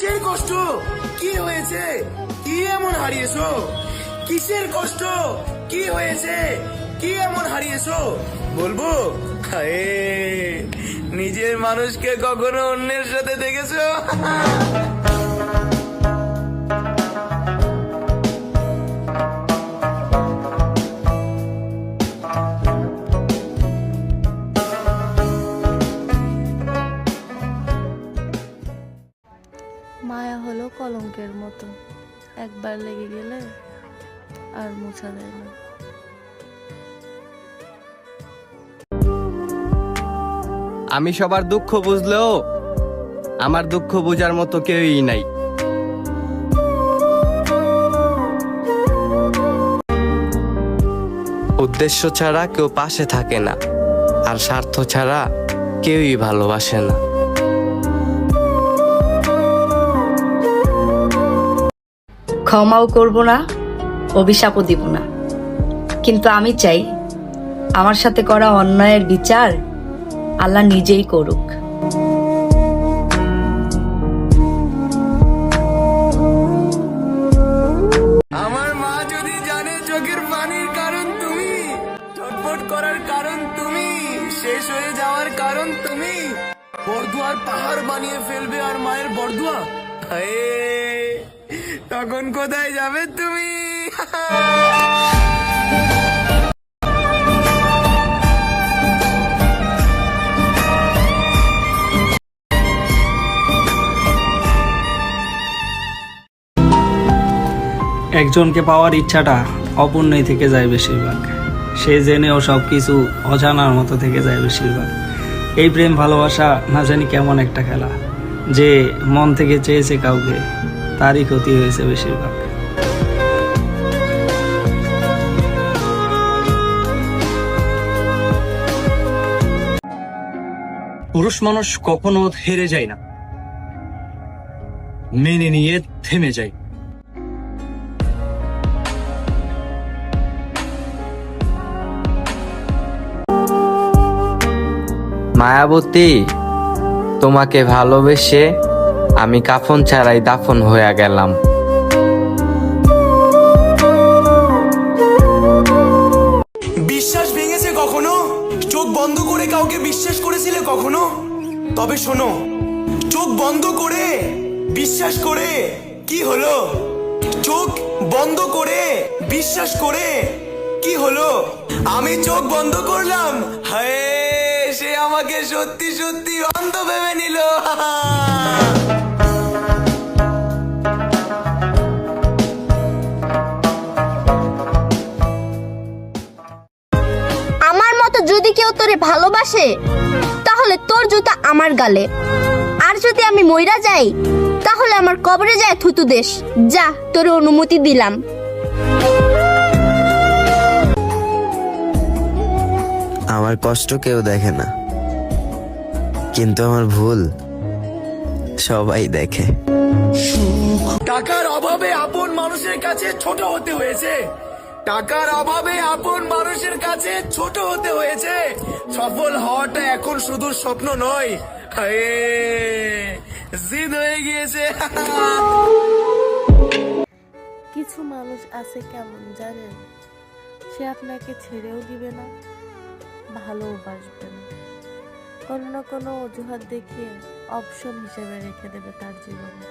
কিসের কষ্ট? কি হয়েছে? কি এমন হারিয়েছো? কিসের কষ্ট? কি হয়েছে? কি এমন হারিয়েছো? বলবো? হায়, নিজের মানুষকে কখনো অন্যের সাথে দেখেছো? মায়া হলো কলঙ্কের মতো, একবার লেগে গেলে আর মোছা যায় না। আমি সবার দুঃখ বুঝলেও আমার দুঃখ বোঝার মতো কেউই নাই। উদ্দেশ্য ছাড়া কেউ পাশে থাকে না, আর স্বার্থ ছাড়া কেউই ভালোবাসে না। ক্ষমাও করব না, অভিশাপও দিব না, কিন্তু আমি চাই আমার সাথে করা অন্যায়ের বিচার আল্লাহ নিজেই করুক। আমার মা যদি জানে চোখের পানির কারণ তুমি, ছটফট করার কারণ তুমি, শেষ হয়ে যাওয়ার কারণ তুমি, বরদুয়ার পাহাড় বানিয়ে ফেলবে আর মায়ের বরদুয়া, হায়, তখন কোথায় যাবে তুমি? একজনকে পাওয়ার ইচ্ছাটা অপূর্ণই থেকে যায় বেশিরভাগ, সে জেনেও সব কিছু অজানার মতো থেকে যায় বেশিরভাগ। এই প্রেম ভালোবাসা না জানি কেমন একটা খেলা, যে মন থেকে চেয়েছে কাউকে তারই ক্ষতি হয়েছে বেশিরভাগ। পুরুষ মানুষ কখনো হেরে যায় না, মেনে নিয়ে থেমে যায়। মায়াবতী, তোমাকে ভালোবেসে আমি কাফন ছাড়াই দাফন হয়ে গেলাম। বিশ্বাস ভেঙেছে কখনো? চোখ বন্ধ করে কাউকে বিশ্বাস করেছিলে কখনো? তবে শোনো, চোখ বন্ধ করে বিশ্বাস করে কি হলো? চোখ বন্ধ করে বিশ্বাস করে কি হলো? আমি চোখ বন্ধ করলাম, হায়, সে আমাকে সত্যি সত্যি অন্ধ ভেবে নিল। আমার মতো যদি কেউ তোরে ভালোবাসে, তাহলে তোর জুতা আমার গালে, আর যদি আমি মইরা যাই তাহলে আমার কবরে যায় থুতু দেশ। যা, তোরে অনুমতি দিলাম। আমার কষ্ট কেউ দেখে না, কিন্তু আমার ভুল সবাই দেখে। টাকার অভাবে আপন মানুষের কাছে ছোট হতে হয়েছে, টাকার অভাবে আপন মানুষের কাছে ছোট হতে হয়েছে। সফল হওয়াটা এখন শুধু স্বপ্ন নয়, হায়, জিদ হয়ে গিয়েছে। কিছু মানুষ আছে কেমন জানেন, সে আপনাকে ছেড়েও দিবে না, ভালোবাসবে না, কোনো না কোনো অজুহাত দেখিয়ে অপশন হিসেবে রেখে দেবে তার জীবনে।